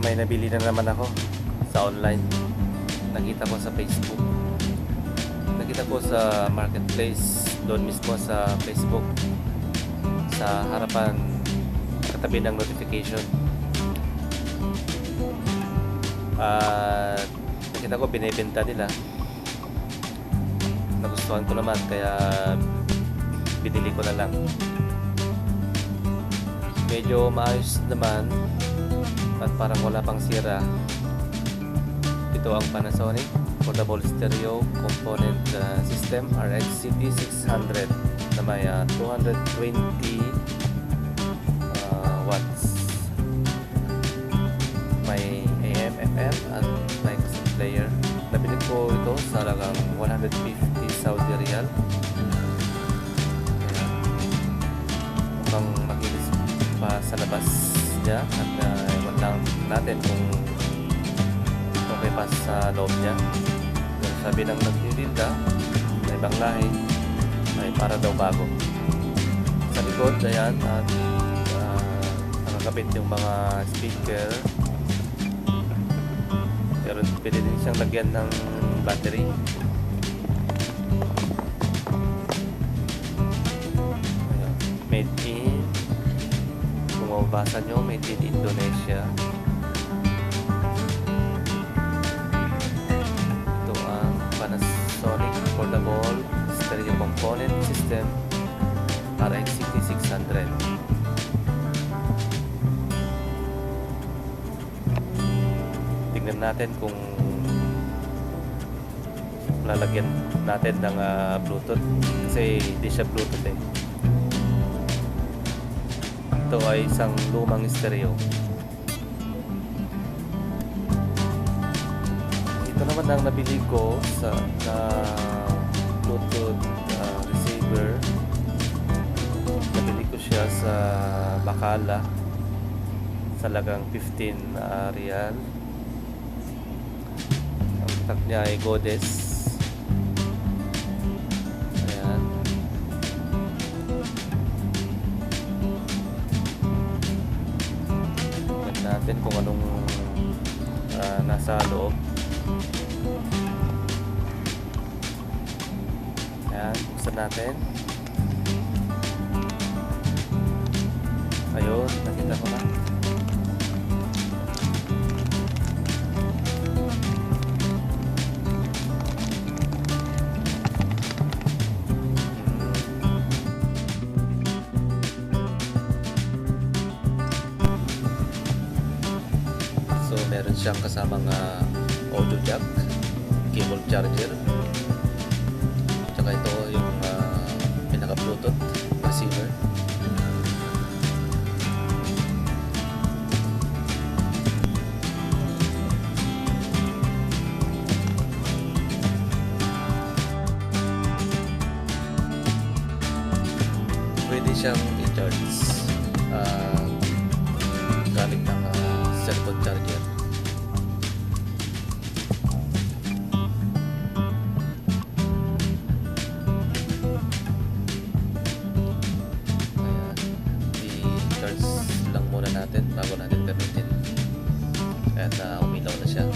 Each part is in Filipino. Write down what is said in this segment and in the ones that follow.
may nabili na naman ako sa online. Nakita ko sa Facebook. Nakita ko sa marketplace, doon mismo sa Facebook, sa harapan, katabi ng notification. At nakita ko binibenta nila. Nagustuhan ko naman kaya binili ko na lang. Medyo maayos naman at parang wala pang sira. Ito ang Panasonic Portable Stereo Component System RX-CT 600 na may 220 watts. May AM, FM at mic player. Nabili ko ito sa halagang 150 Saudi Riyal. Kaya mukhang makinis pa sa labas niya at iwan lang natin kung okay pa sa loob niya. Pero sabi ng nagtitinda na ibang lahi ay para daw bago. Sa likod, ayan, at nakakabit yung mga speaker. Pero pwede din siyang lagyan ng battery. Ayan. Made in, kung mababasa nyo, made in Indonesia. Ito ang Panasonic Portable Stereo Component System RX-CT 600. Tingnan natin kung lalagyan natin ng Bluetooth kasi hindi siya Bluetooth eh. Ito ay isang lumang stereo. Ito naman ang nabili ko sa Bluetooth receiver. Nabili ko siya sa Bacala sa halagang 15 Riyal. Ang tag niya ay Godes. Ayan. Tignan natin kung anong nasa loob. Ayan, buksan natin. Ayun, nakita ko na. So, meron siyang kasamang audio jack, cable charger. Tsaka ito yung pinaka-Bluetooth receiver. Pwede siyang i-charge gamit ng cellphone charger. Ayan, i-charge lang muna natin bago natin gamitin. At umilaw na siya.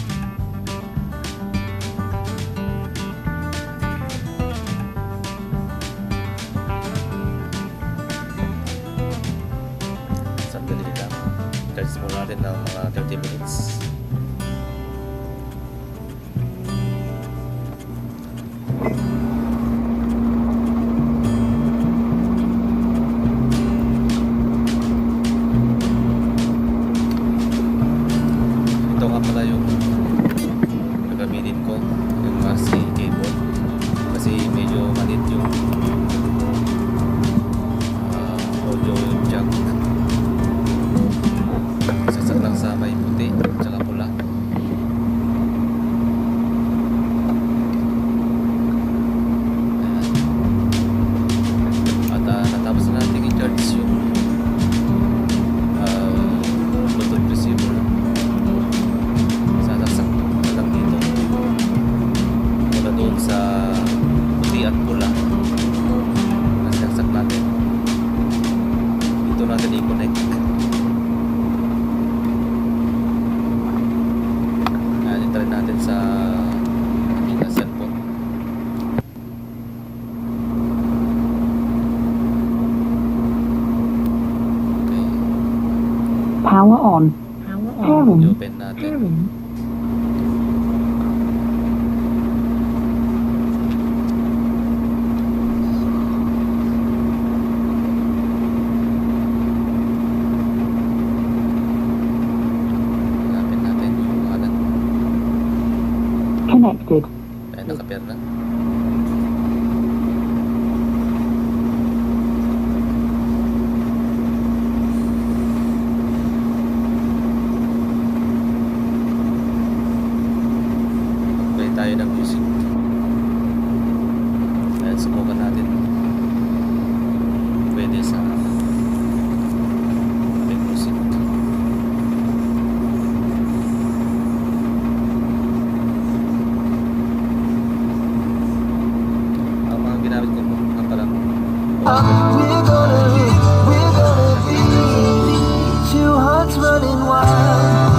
Sandali lang. Charge muna natin ng mga 30 minutes. Ito nga pala yung gagamitin ko, yung RC cable. Kasi medyo malit yung audio jack. Sasak lang sa may puti tsaka pula. Ayan. At natapos na natin i-charge yung Bluetooth receiver. Power on. Pairing. I-open natin. Hanapin natin yung pangalan. Connected. Ay, naka-pair na. Play tayo ng music. Ayan, subukan natin. Pwede sa play music. Ang mga ginamit ko mga parang We're gonna be two hearts running wild.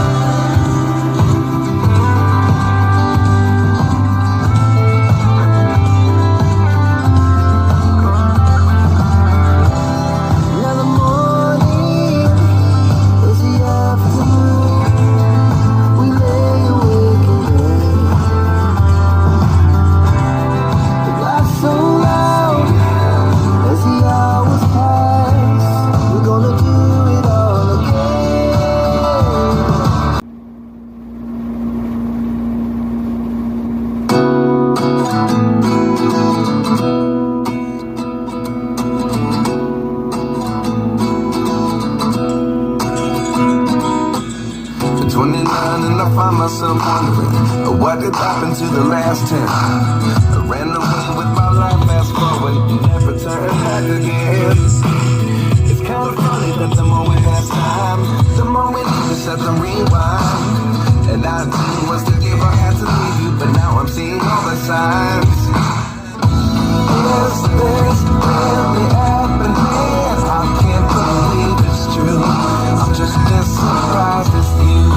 Now the morning is the afternoon. We lay awake in bed. The glass so loud as the hours pass. We're gonna do it all again. At 29 and I find myself wondering what did happen to the last 10. I ran away with my life, fast forward, never turn back again. It's kind of funny that the more we pass time, the more we need to set the rewind. And I was to give I had to leave you, but now I'm seeing all the signs. Yes, this really happened. I can't believe it's true. I'm just as surprised as you.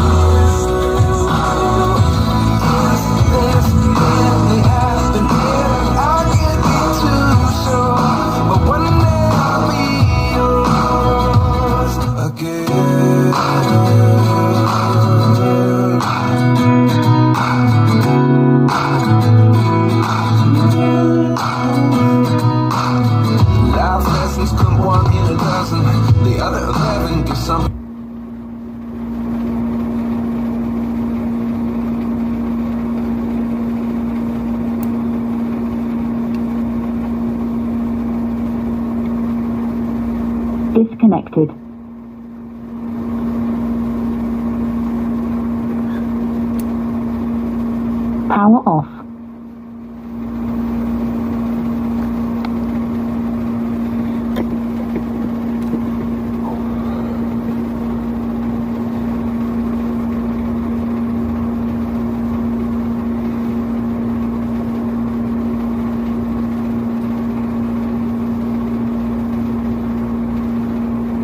Yes, this really happened. I can't be too sure, but one day I'll be yours again. Life lessons come one in a dozen. The other 11 give some. Disconnected. Power off.